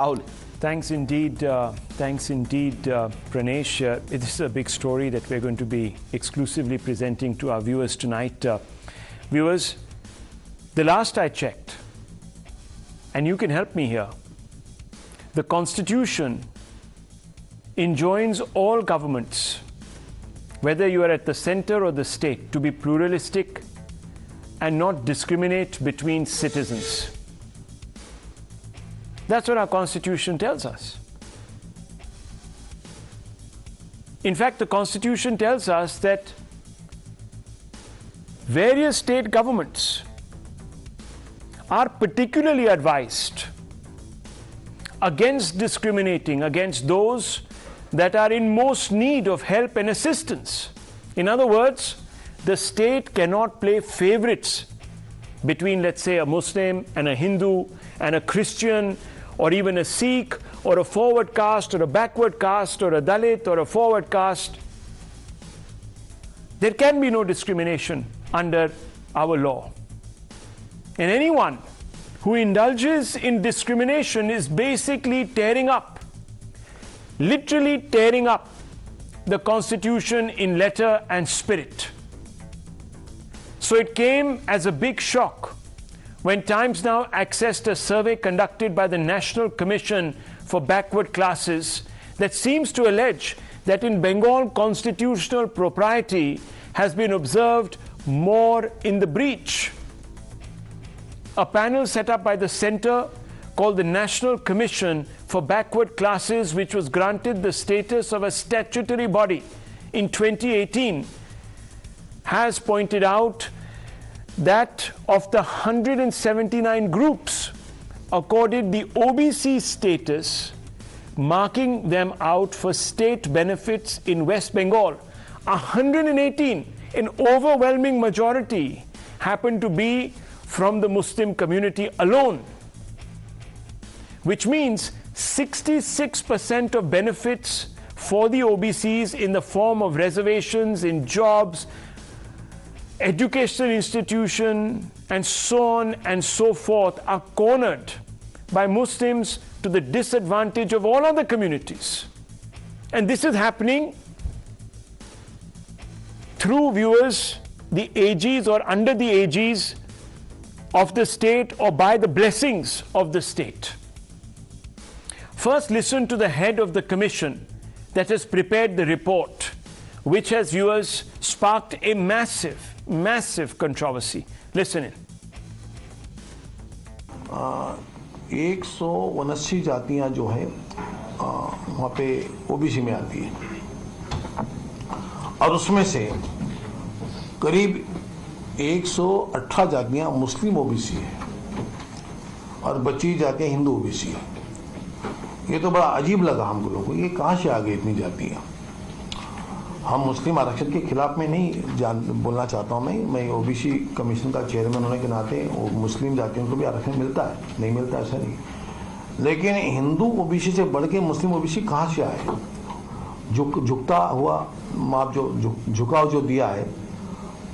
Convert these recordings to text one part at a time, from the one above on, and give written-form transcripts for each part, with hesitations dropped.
Rahul. Thanks indeed, Pranesh. This is a big story that we're going to be exclusively presenting to our viewers tonight. Viewers, the last I checked, and you can help me here, the Constitution enjoins all governments, whether you are at the center or the state, to be pluralistic and not discriminate between citizens. That's what our Constitution tells us. In fact, the Constitution tells us that various state governments are particularly advised against discriminating against those that are in most need of help and assistance. In other words, the state cannot play favorites between, let's say, a Muslim and a Hindu and a Christian, or even a Sikh, or a forward caste, or a backward caste, or a Dalit, or a forward caste. There can be no discrimination under our law. And anyone who indulges in discrimination is basically tearing up, literally tearing up the Constitution in letter and spirit. So it came as a big shock when Times Now accessed a survey conducted by the National Commission for Backward Classes that seems to allege that in Bengal, constitutional propriety has been observed more in the breach. A panel set up by the Centre called the National Commission for Backward Classes, which was granted the status of a statutory body in 2018, has pointed out that of the 179 groups accorded the OBC status, marking them out for state benefits in West Bengal, 118, an overwhelming majority, happened to be from the Muslim community alone, which means 66% of benefits for the OBCs in the form of reservations in jobs, educational institution, and so on and so forth are cornered by Muslims to the disadvantage of all other communities. And this is happening through, viewers, the aegis or under the aegis of the state or by the blessings of the state. First, listen to the head of the commission that has prepared the report, which has, viewers, sparked a massive controversy. Listen in. 179 जातियां जो हैं वहाँ पे OBC में आती हैं और उसमें से करीब 118 जातियां मुस्लिम ओबीसी हैं और बची जातियां हिंदू ओबीसी हैं। ये तो बड़ा अजीब लगा हम लोगों को, ये कहाँ से आ गई इतनी जातियां। हम मुस्लिम आरक्षण के खिलाफ में नहीं बोलना चाहता हूँ मैं ओबीसी कमीशन का चेयरमैन होने के नाते मुस्लिम जातियों को भी आरक्षण मिलता है, नहीं मिलता ऐसा नहीं, लेकिन हिंदू ओबीसी से बढ़ के मुस्लिम ओबीसी कहाँ से आए। झुकता हुआ माप जो झुकाव जो दिया है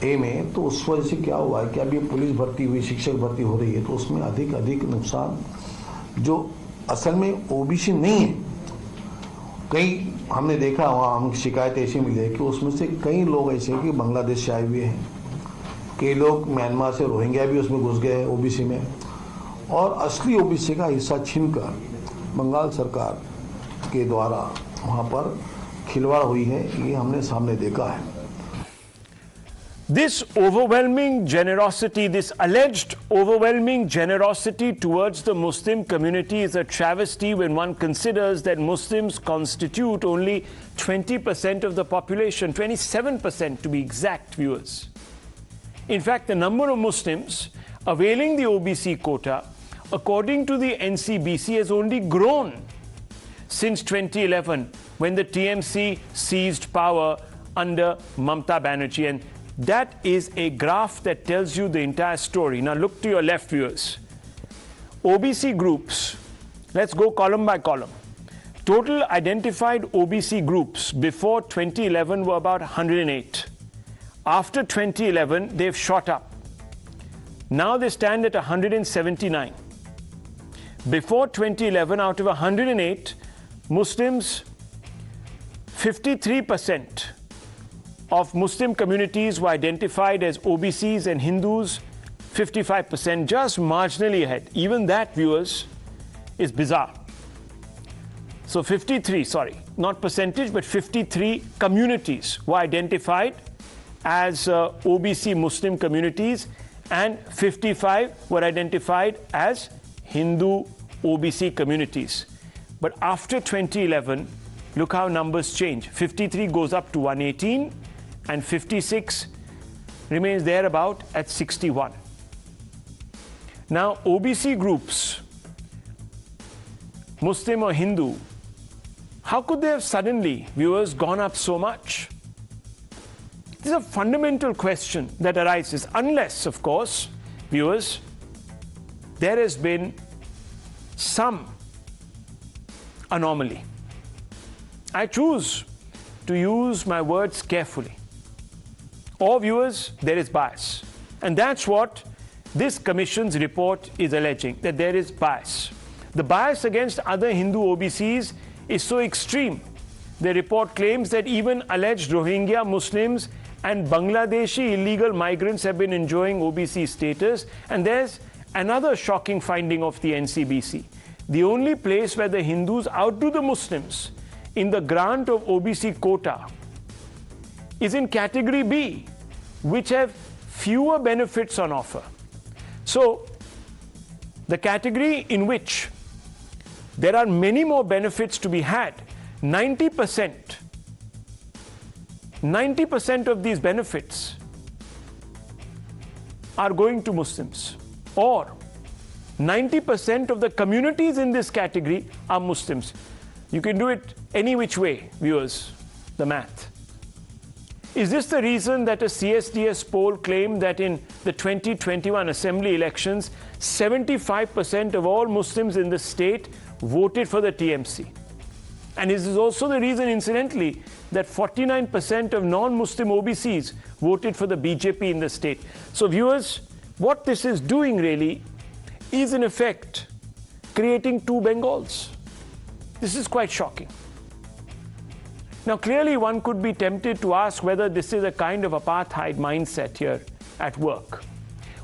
ए में, तो उस वजह से क्या हुआ है कि अभी पुलिस भर्ती हुई, शिक्षक भर्ती हो रही है, तो उसमें अधिक नुकसान जो असल में ओबीसी नहीं है। कई हमने देखा वहाँ हम शिकायत ऐसी मिली है कि उसमें से कई लोग ऐसे हैं कि बांग्लादेश से आए हुए हैं, कई लोग म्यांमार से रोहिंग्या भी उसमें घुस गए ओबीसी में, और असली ओबीसी का हिस्सा छीनकर बंगाल सरकार के द्वारा वहाँ पर खिलवाड़ हुई है, ये हमने सामने देखा है। This overwhelming generosity, this alleged overwhelming generosity towards the Muslim community is a travesty when one considers that Muslims constitute only 20% of the population, 27% to be exact, viewers. In fact, the number of Muslims availing the OBC quota, according to the NCBC, has only grown since 2011 when the TMC seized power under Mamata Banerjee. And that is a graph that tells you the entire story. Now look to your left, viewers. OBC groups, let's go column by column. Total identified OBC groups before 2011 were about 108. After 2011, they've shot up. Now they stand at 179. Before 2011, out of 108 Muslims, 53% of Muslim communities were identified as OBCs and Hindus, 55%, just marginally ahead. Even that, viewers, is bizarre. So 53, sorry, not percentage, but 53 communities were identified as OBC Muslim communities, and 55 were identified as Hindu OBC communities. But after 2011, look how numbers change. 53 goes up to 118, and 56 remains thereabout at 61. Now, OBC groups, Muslim or Hindu, how could they have suddenly, viewers, gone up so much? This is a fundamental question that arises, unless, of course, viewers, there has been some anomaly. I choose to use my words carefully. Or, viewers, there is bias. And that's what this commission's report is alleging, that there is bias. The bias against other Hindu OBCs is so extreme. The report claims that even alleged Rohingya Muslims and Bangladeshi illegal migrants have been enjoying OBC status. And there's another shocking finding of the NCBC. The only place where the Hindus outdo the Muslims in the grant of OBC quota is in category B, which have fewer benefits on offer. So, the category in which there are many more benefits to be had, 90% of these benefits are going to Muslims, or 90% of the communities in this category are Muslims. You can do it any which way, viewers, the math. Is this the reason that a CSDS poll claimed that in the 2021 assembly elections, 75% of all Muslims in the state voted for the TMC? And is this also the reason, incidentally, that 49% of non-Muslim OBCs voted for the BJP in the state? So, viewers, what this is doing really is, in effect, creating two Bengals. This is quite shocking. Now, clearly, one could be tempted to ask whether this is a kind of apartheid mindset here at work.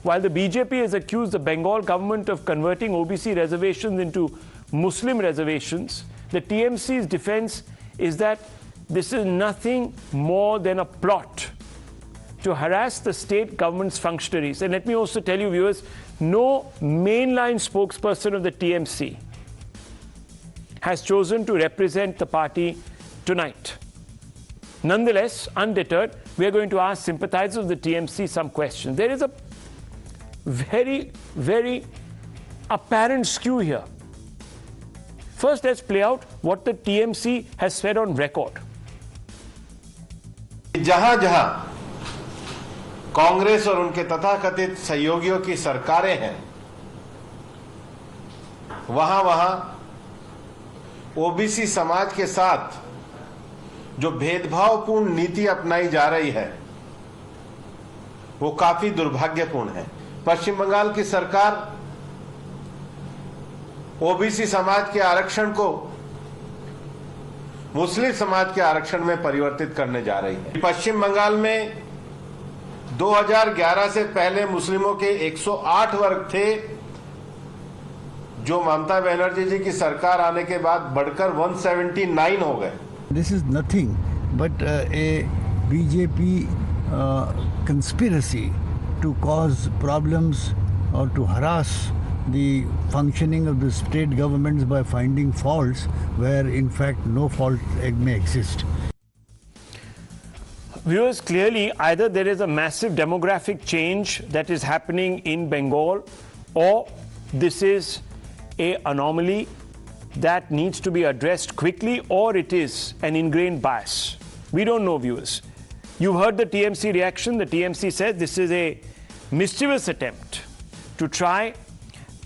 While the BJP has accused the Bengal government of converting OBC reservations into Muslim reservations, the TMC's defense is that this is nothing more than a plot to harass the state government's functionaries. And let me also tell you, viewers, no mainline spokesperson of the TMC has chosen to represent the party tonight. Nonetheless, undeterred, we are going to ask sympathizers of the TMC some questions. There is a very, very apparent skew here. First, let's play out what the TMC has said on record. जहां जहां कांग्रेस और उनके तथाकथित सहयोगियों की सरकारें हैं, वहां वहां ओबीसी समाज के साथ जो भेदभावपूर्ण नीति अपनाई जा रही है, वो काफी दुर्भाग्यपूर्ण है। पश्चिम बंगाल की सरकार ओबीसी समाज के आरक्षण को मुस्लिम समाज के आरक्षण में परिवर्तित करने जा रही है। पश्चिम बंगाल में 2011 से पहले मुस्लिमों के 108 वर्ग थे, जो ममता बनर्जी जी की सरकार आने के बाद बढ़कर 179 हो गए। This is nothing but a BJP conspiracy to cause problems or to harass the functioning of the state governments by finding faults where in fact no fault may exist. Viewers, clearly either there is a massive demographic change that is happening in Bengal, or this is an anomaly that needs to be addressed quickly, or it is an ingrained bias. We don't know, viewers. You heard the TMC reaction. The TMC said this is a mischievous attempt to try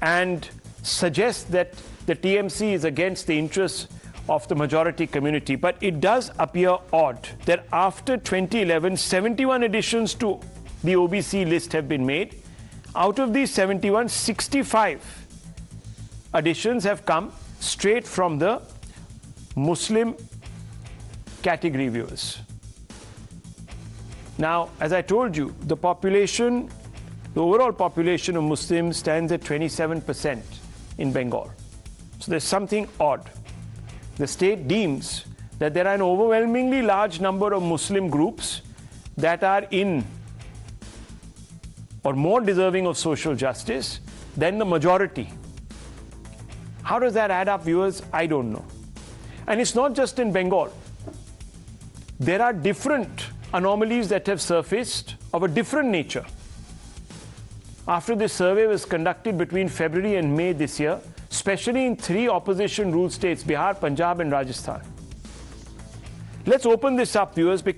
and suggest that the TMC is against the interests of the majority community. But it does appear odd that after 2011, 71 additions to the OBC list have been made. Out of these 71, 65 additions have come straight from the Muslim category viewers. Now, as I told you, the population, the overall population of Muslims stands at 27% in Bengal. So there's something odd. The state deems that there are an overwhelmingly large number of Muslim groups that are in or more deserving of social justice than the majority. How does that add up, viewers? I don't know. And it's not just in Bengal. There are different anomalies that have surfaced of a different nature. After this survey was conducted between February and May this year, especially in 3 opposition ruled states, Bihar, Punjab and Rajasthan. Let's open this up, viewers, because